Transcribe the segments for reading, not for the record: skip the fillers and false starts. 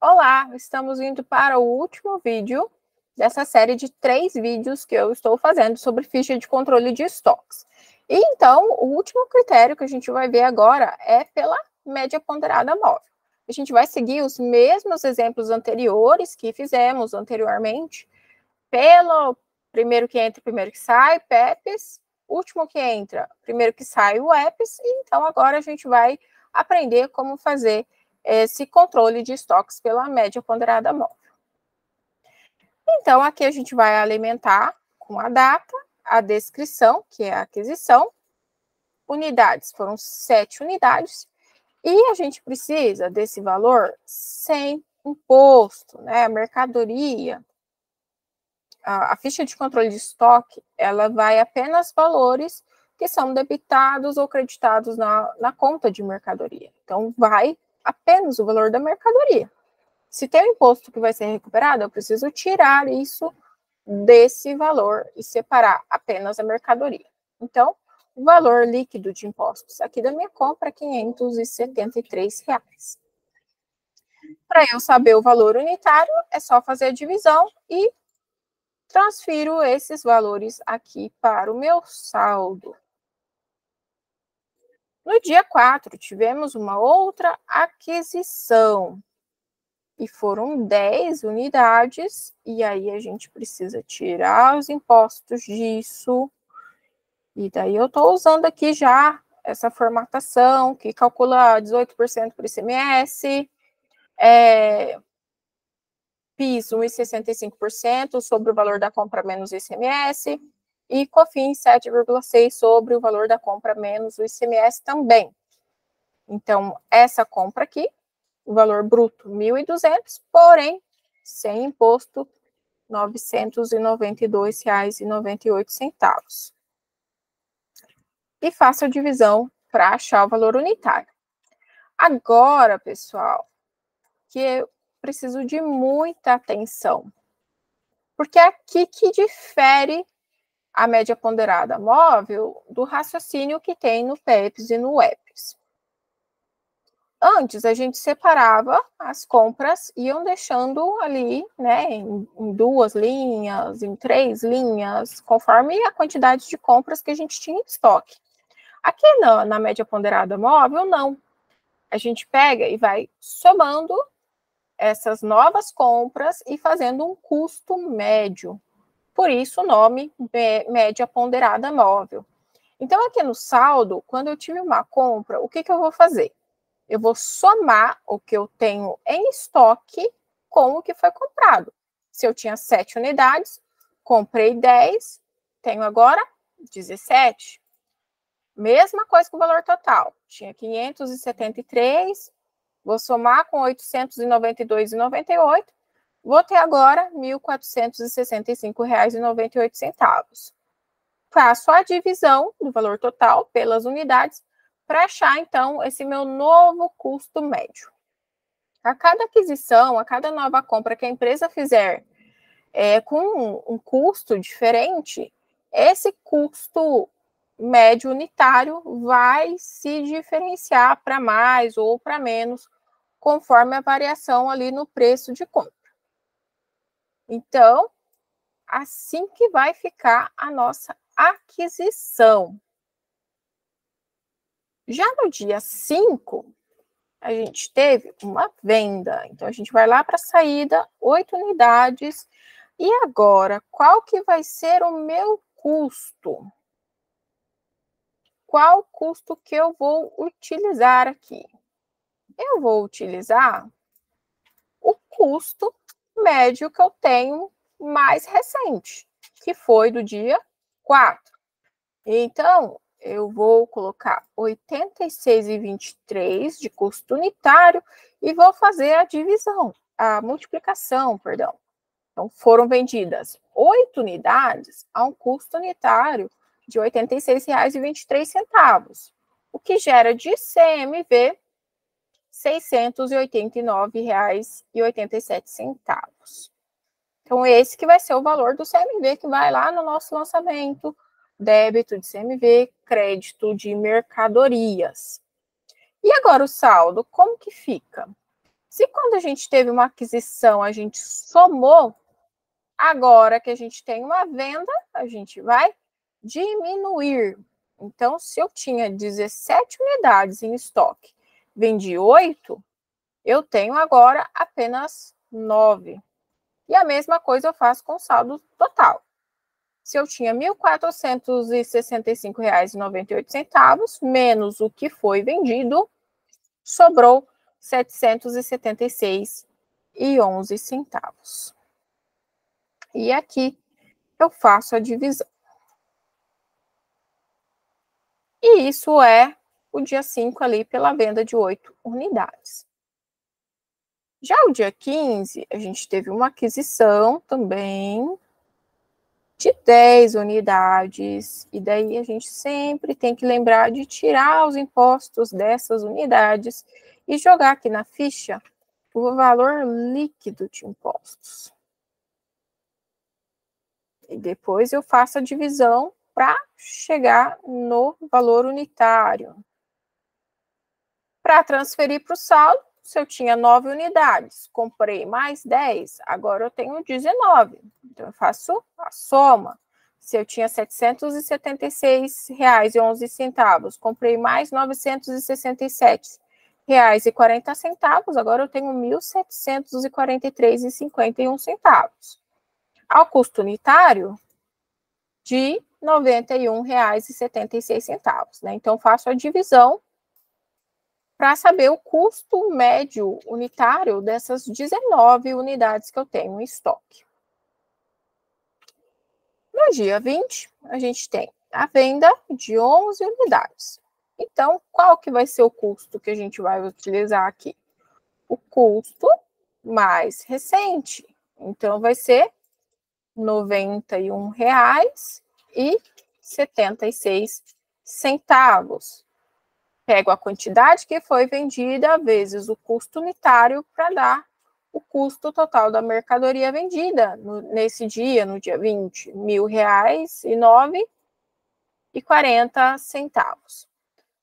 Olá, estamos indo para o último vídeo dessa série de 3 vídeos que eu estou fazendo sobre ficha de controle de estoques. E então, o último critério que a gente vai ver agora é pela média ponderada móvel. A gente vai seguir os mesmos exemplos anteriores que fizemos anteriormente, pelo primeiro que entra, primeiro que sai, PEPs, último que entra, primeiro que sai, o EPs, e então agora a gente vai aprender como fazer esse controle de estoques pela média ponderada móvel. Então, aqui a gente vai alimentar com a data, a descrição, que é a aquisição, unidades, foram 7 unidades, e a gente precisa desse valor sem imposto, né? A mercadoria, a ficha de controle de estoque, ela vai apenas valores que são debitados ou creditados na conta de mercadoria. Então, vai apenas o valor da mercadoria. Se tem um imposto que vai ser recuperado, eu preciso tirar isso desse valor e separar apenas a mercadoria. Então, o valor líquido de impostos aqui da minha compra é R$ 573. Para eu saber o valor unitário, é só fazer a divisão e transfiro esses valores aqui para o meu saldo. No dia 4, tivemos uma outra aquisição. E foram 10 unidades, e aí a gente precisa tirar os impostos disso. E daí eu estou usando aqui já essa formatação, que calcula 18% por ICMS, PIS 1,65% sobre o valor da compra menos o ICMS, e COFINS 7,6% sobre o valor da compra menos o ICMS também. Então, essa compra aqui, o valor bruto, R$ 1.200, porém, sem imposto, R$ 992,98. E faço a divisão para achar o valor unitário. Agora, pessoal, que eu preciso de muita atenção, porque é aqui que difere a média ponderada móvel do raciocínio que tem no PEPs e no EPs. Antes, a gente separava as compras, iam deixando ali, né, em 2 linhas, em 3 linhas, conforme a quantidade de compras que a gente tinha em estoque. Aqui na média ponderada móvel, não. A gente pega e vai somando essas novas compras e fazendo um custo médio. Por isso, o nome média ponderada móvel. Então, aqui no saldo, quando eu tive uma compra, o que eu vou fazer? Eu vou somar o que eu tenho em estoque com o que foi comprado. Se eu tinha 7 unidades, comprei 10, tenho agora 17. Mesma coisa com o valor total. Tinha 573, vou somar com 892,98, vou ter agora R$ 1.465,98. Faço a divisão do valor total pelas unidades para achar, então, esse meu novo custo médio. A cada aquisição, a cada nova compra que a empresa fizer com um custo diferente, esse custo médio unitário vai se diferenciar para mais ou para menos, conforme a variação ali no preço de compra. Então, assim que vai ficar a nossa aquisição. Já no dia 5, a gente teve uma venda. Então, a gente vai lá para a saída, 8 unidades. E agora, qual que vai ser o meu custo? Qual custo que eu vou utilizar aqui? Eu vou utilizar o custo médio que eu tenho mais recente, que foi do dia 4. Então, eu vou colocar 86,23 de custo unitário e vou fazer a divisão, a multiplicação, perdão. Então, foram vendidas 8 unidades a um custo unitário de R$ 86,23, o que gera de CMV R$ 689,87. Então, esse que vai ser o valor do CMV que vai lá no nosso lançamento, débito de CMV, crédito de mercadorias. E agora o saldo, como que fica? Se quando a gente teve uma aquisição, a gente somou, agora que a gente tem uma venda, a gente vai diminuir. Então, se eu tinha 17 unidades em estoque, vendi 8, eu tenho agora apenas 9. E a mesma coisa eu faço com o saldo total. Se eu tinha R$ 1.465,98, menos o que foi vendido, sobrou R$ 776,11. E aqui eu faço a divisão. E isso é o dia 5 ali pela venda de 8 unidades. Já o dia 15, a gente teve uma aquisição também de 10 unidades, e daí a gente sempre tem que lembrar de tirar os impostos dessas unidades e jogar aqui na ficha o valor líquido de impostos. E depois eu faço a divisão para chegar no valor unitário. Para transferir para o saldo, se eu tinha 9 unidades, comprei mais 10, agora eu tenho 19. Então, eu faço a soma. Se eu tinha R$ 776,11, comprei mais R$ 967,40, agora eu tenho R$ 1.743,51. Ao custo unitário de R$ 91,76, né? Então, faço a divisão para saber o custo médio unitário dessas 19 unidades que eu tenho em estoque. No dia 20, a gente tem a venda de 11 unidades. Então, qual que vai ser o custo que a gente vai utilizar aqui? O custo mais recente. Então, vai ser R$ 91,76. Pego a quantidade que foi vendida vezes o custo unitário para dar o custo total da mercadoria vendida nesse dia, no dia 20, R$ 1.009,40.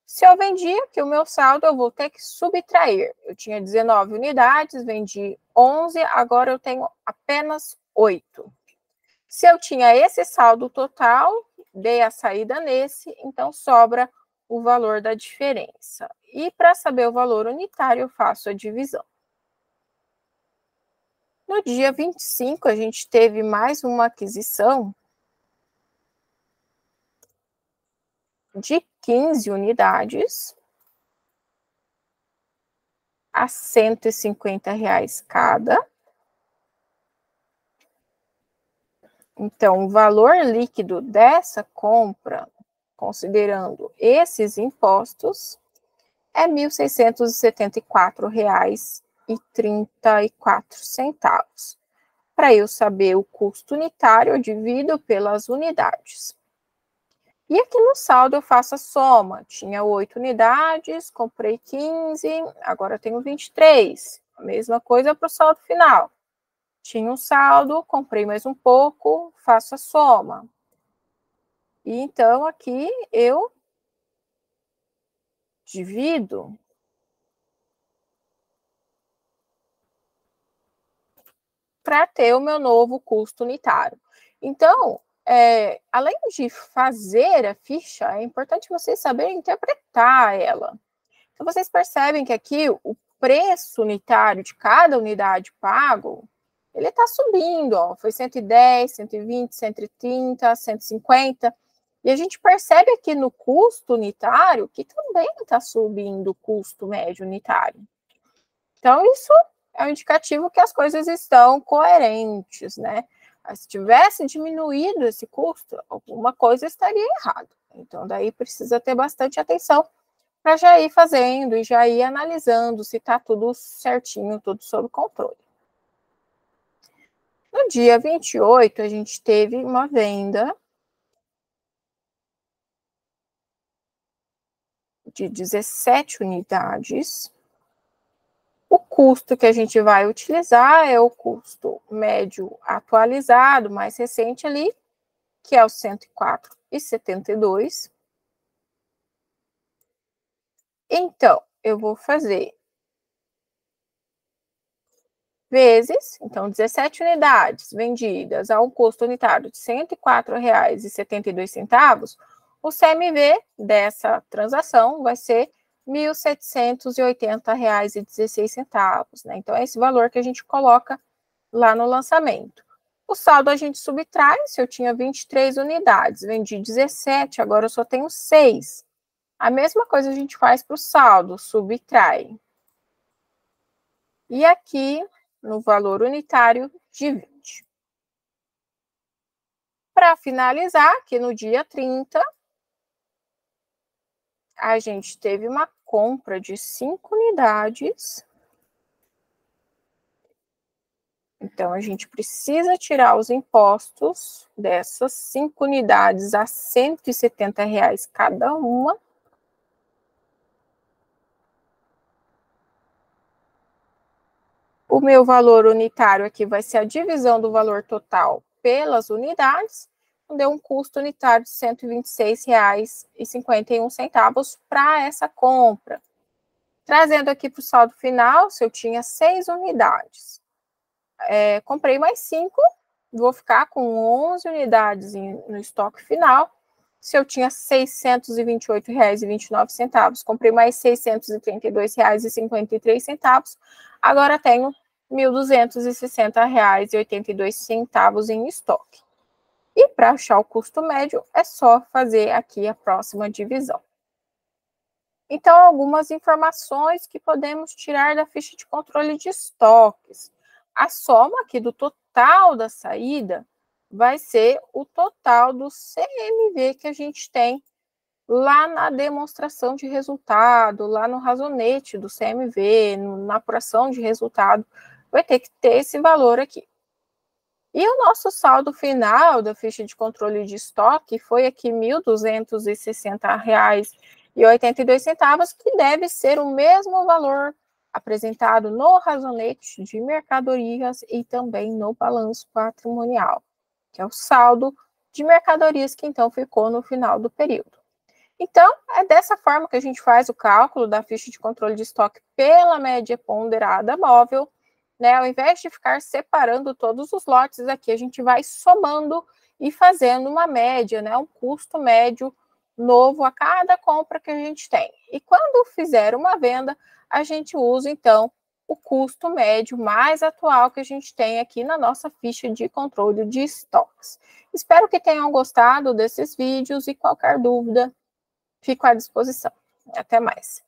Se eu vendi aqui o meu saldo, eu vou ter que subtrair. Eu tinha 19 unidades, vendi 11, agora eu tenho apenas 8. Se eu tinha esse saldo total, dei a saída nesse, então sobra o valor da diferença. E para saber o valor unitário, eu faço a divisão. No dia 25, a gente teve mais uma aquisição de 15 unidades a R$ 150 cada. Então, o valor líquido dessa compra, considerando esses impostos, é R$ 1.674,34. Para eu saber o custo unitário, eu divido pelas unidades. E aqui no saldo eu faço a soma. Tinha 8 unidades, comprei 15, agora eu tenho 23. A mesma coisa para o saldo final. Tinha um saldo, comprei mais um pouco, faço a soma. E então aqui eu divido para ter o meu novo custo unitário. Então, além de fazer a ficha, é importante vocês saberem interpretar ela. Então, vocês percebem que aqui o preço unitário de cada unidade pago, ele está subindo, ó, foi 110, 120, 130, 150, e a gente percebe aqui no custo unitário que também está subindo o custo médio unitário. Então, isso é um indicativo que as coisas estão coerentes, né? Se tivesse diminuído esse custo, alguma coisa estaria errada. Então, daí precisa ter bastante atenção para já ir fazendo e já ir analisando se está tudo certinho, tudo sob controle. No dia 28, a gente teve uma venda de 17 unidades. O custo que a gente vai utilizar é o custo médio atualizado, mais recente ali, que é o R$ 104,72. Então, eu vou fazer vezes, então, 17 unidades vendidas a um custo unitário de R$ 104,72, o CMV dessa transação vai ser R$ 1.780,16, né? Então, é esse valor que a gente coloca lá no lançamento. O saldo a gente subtrai, se eu tinha 23 unidades, vendi 17, agora eu só tenho 6. A mesma coisa a gente faz para o saldo, subtrai. E aqui, no valor unitário, divide. Para finalizar, aqui no dia 30, a gente teve uma compra de 5 unidades. Então, a gente precisa tirar os impostos dessas 5 unidades a R$ 170 cada uma. O meu valor unitário aqui vai ser a divisão do valor total pelas unidades, deu um custo unitário de R$ 126,51 para essa compra. Trazendo aqui para o saldo final, se eu tinha 6 unidades, comprei mais 5, vou ficar com 11 unidades no estoque final. Se eu tinha R$ 628,29, comprei mais R$ 632,53, agora tenho R$ 1.260,82 em estoque. E para achar o custo médio, é só fazer aqui a próxima divisão. Então, algumas informações que podemos tirar da ficha de controle de estoques. A soma aqui do total da saída vai ser o total do CMV que a gente tem lá na demonstração de resultado, lá no razonete do CMV, na apuração de resultado, vai ter que ter esse valor aqui. E o nosso saldo final da ficha de controle de estoque foi aqui R$ 1.260,82, que deve ser o mesmo valor apresentado no razonete de mercadorias e também no balanço patrimonial, que é o saldo de mercadorias que então ficou no final do período. Então, é dessa forma que a gente faz o cálculo da ficha de controle de estoque pela média ponderada móvel, né? Ao invés de ficar separando todos os lotes aqui, a gente vai somando e fazendo uma média, né? Um custo médio novo a cada compra que a gente tem. E quando fizer uma venda, a gente usa, então, o custo médio mais atual que a gente tem aqui na nossa ficha de controle de estoques. Espero que tenham gostado desses vídeos e qualquer dúvida, fico à disposição. Até mais.